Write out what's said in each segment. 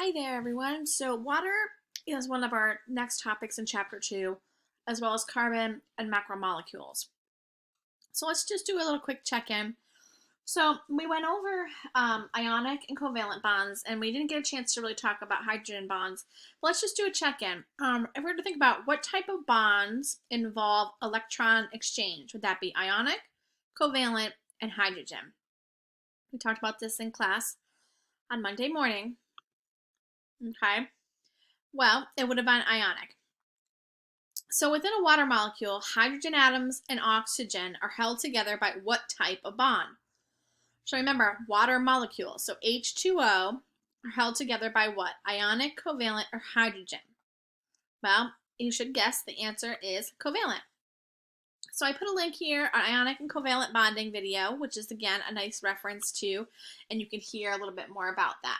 Hi there, everyone. So water is one of our next topics in chapter 2, as well as carbon and macromolecules. So let's just do a little quick check-in. So we went over ionic and covalent bonds, and we didn't get a chance to really talk about hydrogen bonds. But let's just do a check-in. If we're to think about what type of bonds involve electron exchange, would that be ionic, covalent, and hydrogen? We talked about this in class on Monday morning. Okay. Well, it would have been ionic. So within a water molecule, hydrogen atoms and oxygen are held together by what type of bond? So remember, water molecules, so H2O, are held together by what? Ionic, covalent, or hydrogen? Well, you should guess the answer is covalent. So I put a link here, our ionic and covalent bonding video, which is again a nice reference to, and you can hear a little bit more about that.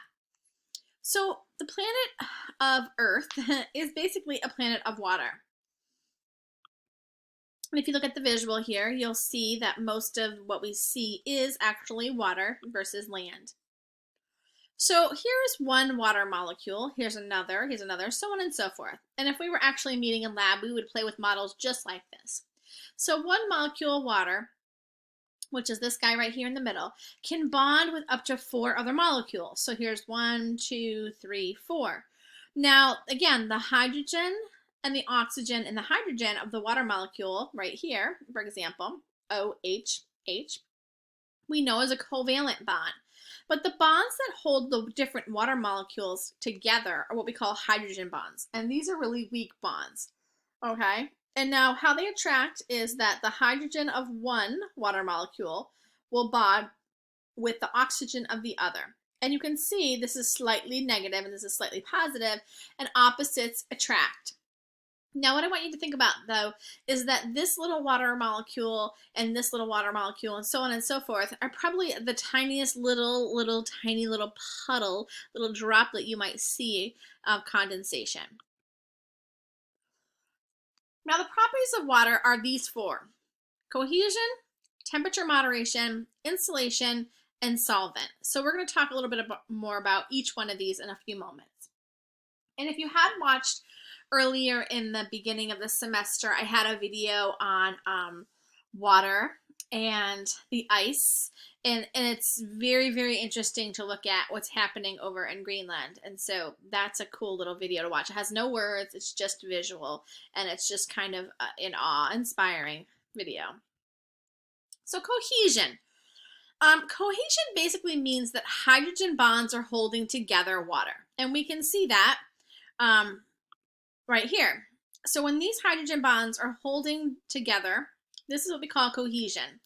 So the planet of Earth is basically a planet of water. And if you look at the visual here, you'll see that most of what we see is actually water versus land. So here's one water molecule, here's another, so on and so forth. And if we were actually meeting in lab, we would play with models just like this. So one molecule of water, which is this guy right here in the middle, can bond with up to 4 other molecules. So here's 1, 2, 3, 4. Now, again, the hydrogen and the oxygen and the hydrogen of the water molecule right here, for example, OH, we know is a covalent bond. But the bonds that hold the different water molecules together are what we call hydrogen bonds. And these are really weak bonds, okay? And now how they attract is that the hydrogen of one water molecule will bond with the oxygen of the other. And you can see this is slightly negative and this is slightly positive, and opposites attract. Now what I want you to think about though is that this little water molecule and this little water molecule and so on and so forth are probably the tiniest tiny little puddle, little droplet you might see of condensation. Now the properties of water are these 4: cohesion, temperature moderation, insulation, and solvent. So we're going to talk a little bit more about each one of these in a few moments. And if you had watched earlier in the beginning of the semester, I had a video on water and the ice. And it's very, very interesting to look at what's happening over in Greenland. And so that's a cool little video to watch. It has no words, it's just visual, and it's just kind of an awe-inspiring video. So cohesion. Cohesion basically means that hydrogen bonds are holding together water. And we can see that right here. So when these hydrogen bonds are holding together, this is what we call cohesion.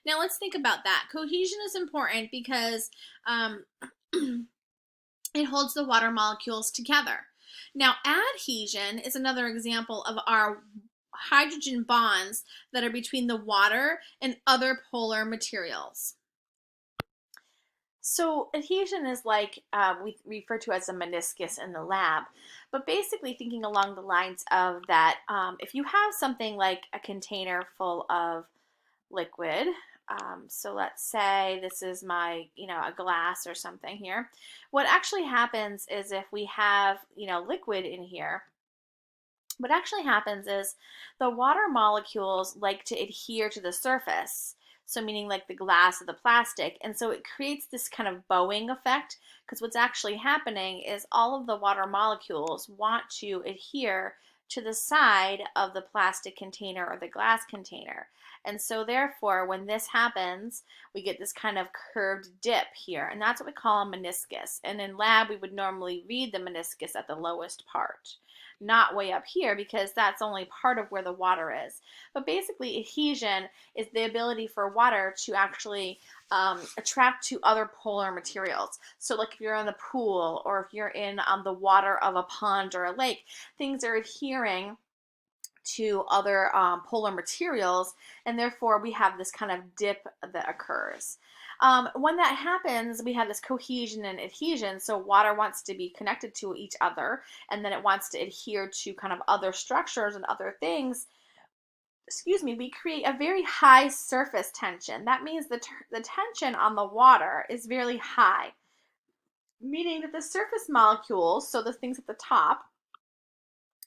Now let's think about that. Cohesion is important because it holds the water molecules together. Now adhesion is another example of our hydrogen bonds that are between the water and other polar materials. So adhesion is like we refer to as a meniscus in the lab, but basically thinking along the lines of that, if you have something like a container full of liquid, so let's say this is my, a glass or something here. What actually happens is if we have, liquid in here, what actually happens is the water molecules like to adhere to the surface. So meaning like the glass or the plastic. And so it creates this kind of bowing effect, because what's actually happening is all of the water molecules want to adhere to the side of the plastic container or the glass container. And so therefore, when this happens, we get this kind of curved dip here. And that's what we call a meniscus. And in lab, we would normally read the meniscus at the lowest part, not way up here, because that's only part of where the water is. But basically adhesion is the ability for water to actually attract to other polar materials. So like if you're in the pool or if you're in the water of a pond or a lake, things are adhering to other polar materials, and therefore we have this kind of dip that occurs. When that happens, we have this cohesion and adhesion. So water wants to be connected to each other, and then it wants to adhere to kind of other structures and other things. Excuse me, we create a very high surface tension. That means the tension on the water is very high. meaning that the surface molecules, so the things at the top,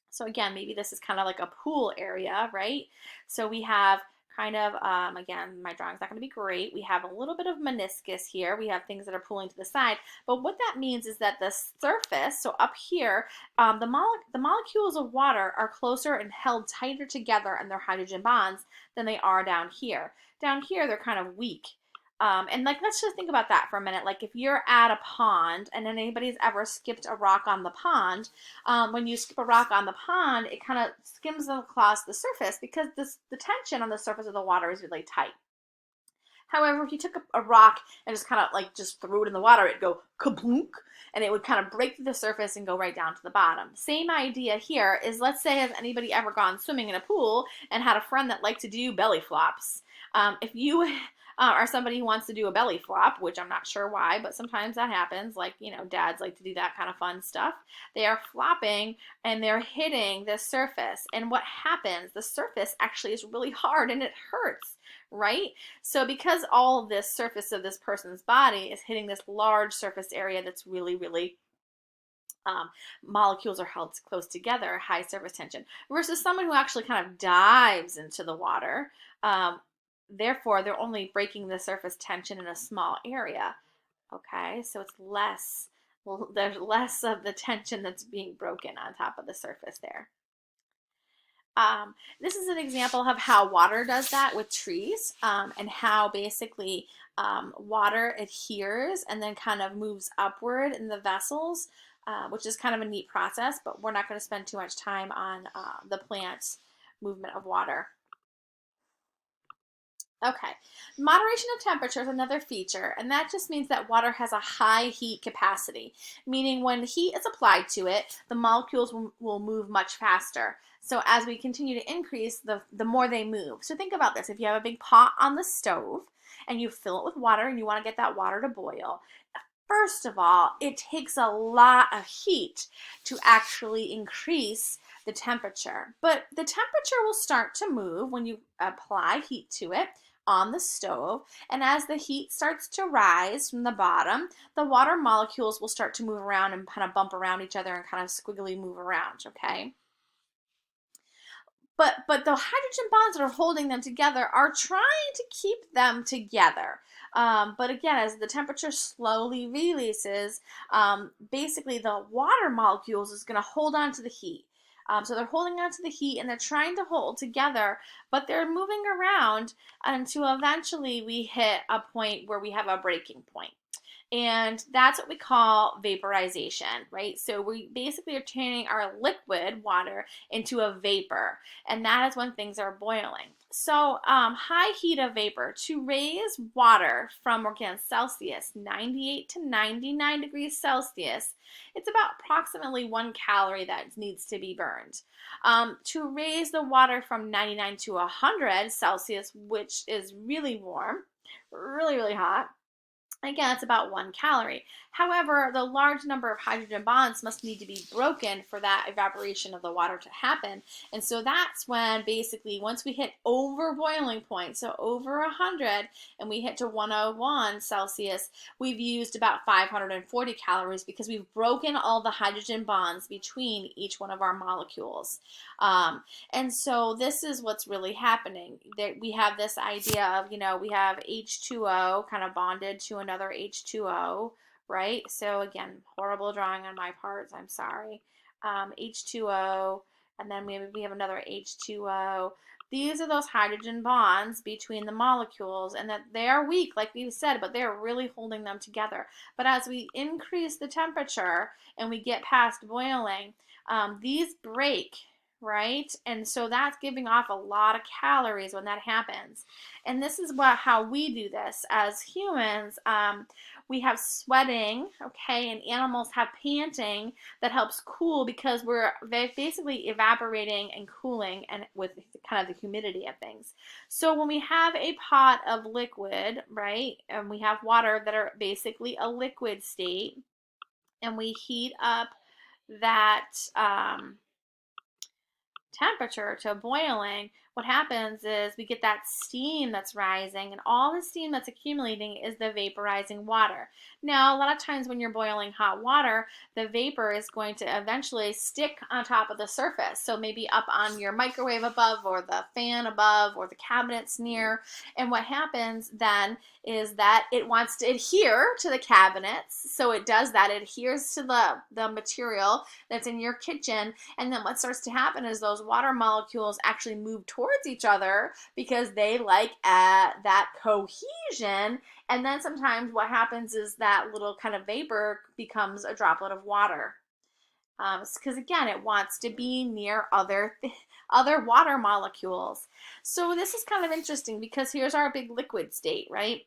so again, maybe this is kind of like a pool area, right? So we have kind of, again, my drawing's not going to be great. We have a little bit of meniscus here. We have things that are pooling to the side. But what that means is that the surface, so up here, the molecules of water are closer and held tighter together in their hydrogen bonds than they are down here. Down here, they're kind of weak. And like, let's just think about that for a minute. Like if you're at a pond and anybody's ever skipped a rock on the pond, when you skip a rock on the pond, it kind of skims across the surface because the tension on the surface of the water is really tight. However, if you took a rock and just kind of like just threw it in the water, it'd go kablunk, and it would kind of break through the surface and go right down to the bottom. Same idea here is, let's say, has anybody ever gone swimming in a pool and had a friend that liked to do belly flops? If you are somebody who wants to do a belly flop, which I'm not sure why, but sometimes that happens, like, dads like to do that kind of fun stuff. They are flopping and they're hitting the surface. And what happens? The surface actually is really hard and it hurts, right? So because all this surface of this person's body is hitting this large surface area that's really, really molecules are held close together, high surface tension, versus someone who actually kind of dives into the water. Therefore, they're only breaking the surface tension in a small area. Okay, so it's less, well, there's less of the tension that's being broken on top of the surface there. This is an example of how water does that with trees, and how basically water adheres and then kind of moves upward in the vessels, which is kind of a neat process, but we're not going to spend too much time on the plant movement of water. Okay, moderation of temperature is another feature, and that just means that water has a high heat capacity, meaning when heat is applied to it, the molecules will move much faster. So as we continue to increase, the more they move. So think about this. If you have a big pot on the stove and you fill it with water and you want to get that water to boil, first of all, it takes a lot of heat to actually increase the temperature. But the temperature will start to move when you apply heat to it on the stove, and as the heat starts to rise from the bottom, the water molecules will start to move around and kind of bump around each other and kind of squiggly move around, okay? But the hydrogen bonds that are holding them together are trying to keep them together. But again, as the temperature slowly releases, basically the water molecules is going to hold on to the heat. So they're holding on to the heat and they're trying to hold together, but they're moving around until eventually we hit a point where we have a breaking point. And that's what we call vaporization, right? So we basically are turning our liquid water into a vapor, and that is when things are boiling. So high heat of vapor, to raise water from, again, Celsius, 98 to 99 degrees Celsius, it's about approximately 1 calorie that needs to be burned. To raise the water from 99 to 100 Celsius, which is really warm, really, really hot, again, it's about 1 calorie. However, the large number of hydrogen bonds must need to be broken for that evaporation of the water to happen. And so that's when basically once we hit over boiling point, so over 100, and we hit to 101 Celsius, we've used about 540 calories because we've broken all the hydrogen bonds between each one of our molecules. And so this is what's really happening. We have this idea of, we have H2O kind of bonded to another H2O, right? So again, horrible drawing on my part. I'm sorry. H2O, and then we have another H2O. These are those hydrogen bonds between the molecules, and that they are weak, like we said, but they're really holding them together. But as we increase the temperature and we get past boiling, these break, right? And so that's giving off a lot of calories when that happens. And this is how we do this as humans. We have sweating, okay, and animals have panting that helps cool because we're basically evaporating and cooling and with kind of the humidity of things. So when we have a pot of liquid, right, and we have water that are basically a liquid state, and we heat up that temperature to boiling, what happens is we get that steam that's rising, and all the steam that's accumulating is the vaporizing water. Now, a lot of times when you're boiling hot water, the vapor is going to eventually stick on top of the surface. So maybe up on your microwave above, or the fan above, or the cabinets near. And what happens then is that it wants to adhere to the cabinets. So it does that, it adheres to the material that's in your kitchen. And then what starts to happen is those water molecules actually move towards each other because they like that cohesion. And then sometimes what happens is that little kind of vapor becomes a droplet of water. Because again, it wants to be near other water molecules. So this is kind of interesting because here's our big liquid state, right?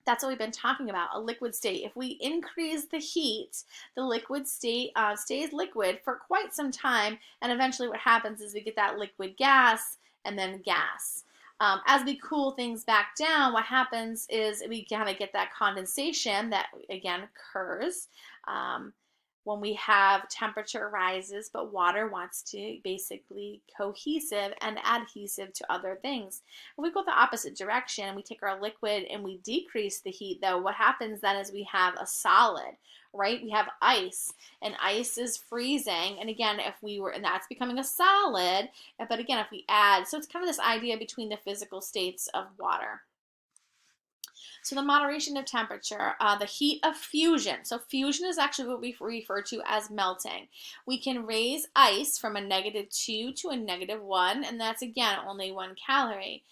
That's what we've been talking about, a liquid state. If we increase the heat, the liquid state stays liquid for quite some time, and eventually what happens is we get that liquid gas and then gas. As we cool things back down, what happens is we kind of get that condensation that again occurs. When we have temperature rises, but water wants to basically cohesive and adhesive to other things. If we go the opposite direction and we take our liquid and we decrease the heat, though, what happens then is we have a solid, right? We have ice, and ice is freezing. And again, and that's becoming a solid. But again, if we add, so it's kind of this idea between the physical states of water. So the moderation of temperature, the heat of fusion. So fusion is actually what we refer to as melting. We can raise ice from a -2 to a -1, and that's again only 1 calorie.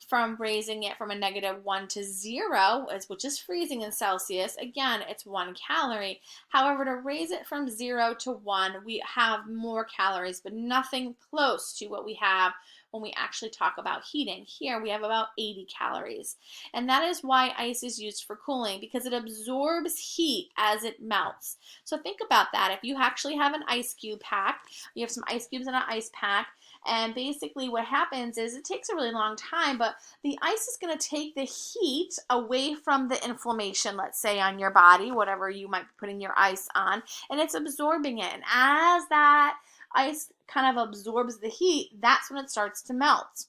From raising it from a -1 to 0, which is freezing in Celsius, again, it's 1 calorie. However, to raise it from 0 to 1, we have more calories, but nothing close to what we have when we actually talk about heating. Here we have about 80 calories. And that is why ice is used for cooling, because it absorbs heat as it melts. So think about that. If you actually have an ice cube pack, you have some ice cubes in an ice pack, and basically what happens is it takes a really long time, but the ice is going to take the heat away from the inflammation, let's say on your body, whatever you might be putting your ice on, and it's absorbing it. And as that ice kind of absorbs the heat, that's when it starts to melt.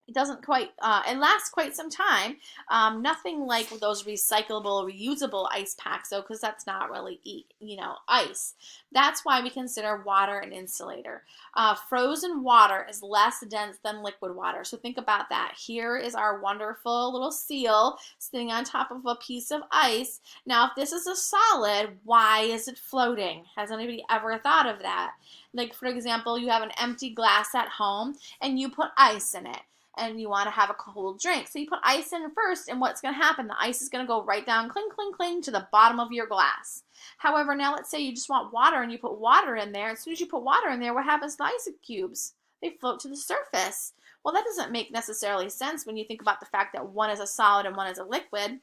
It doesn't quite, it lasts quite some time. Nothing like those recyclable, reusable ice packs, though, because that's not really, ice. That's why we consider water an insulator. Frozen water is less dense than liquid water. So think about that. Here is our wonderful little seal sitting on top of a piece of ice. Now, if this is a solid, why is it floating? Has anybody ever thought of that? Like, for example, you have an empty glass at home and you put ice in it, and you want to have a cold drink. So you put ice in first, and what's going to happen? The ice is going to go right down, cling, cling, cling, to the bottom of your glass. However, now let's say you just want water, and you put water in there. As soon as you put water in there, what happens to the ice cubes? They float to the surface. Well, that doesn't make necessarily sense when you think about the fact that one is a solid and one is a liquid.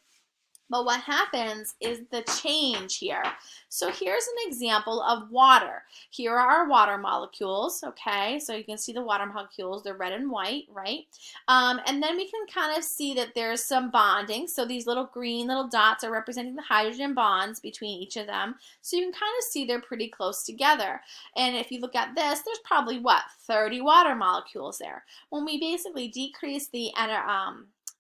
But what happens is the change here. So here's an example of water. Here are our water molecules, okay? So you can see the water molecules, they're red and white, right? And then we can kind of see that there's some bonding. So these little green little dots are representing the hydrogen bonds between each of them. So you can kind of see they're pretty close together. And if you look at this, there's probably, 30 water molecules there. When we basically decrease the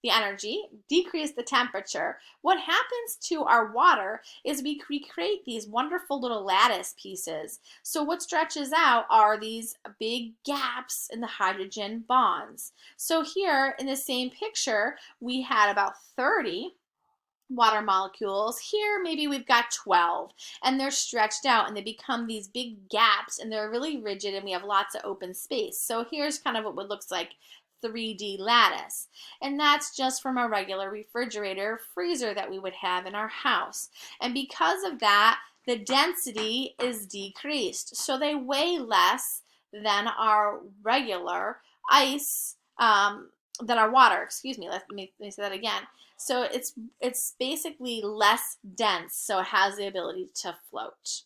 energy, decrease the temperature, what happens to our water is we create these wonderful little lattice pieces. So what stretches out are these big gaps in the hydrogen bonds. So here in the same picture, we had about 30 water molecules. Here maybe we've got 12, and they're stretched out and they become these big gaps, and they're really rigid, and we have lots of open space. So here's kind of what it looks like, 3D lattice. And that's just from a regular refrigerator, freezer that we would have in our house. And because of that, the density is decreased. So they weigh less than our regular ice, than our water, excuse me. Let me say that again. So it's basically less dense, so it has the ability to float.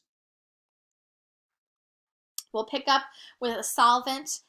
We'll pick up with a solvent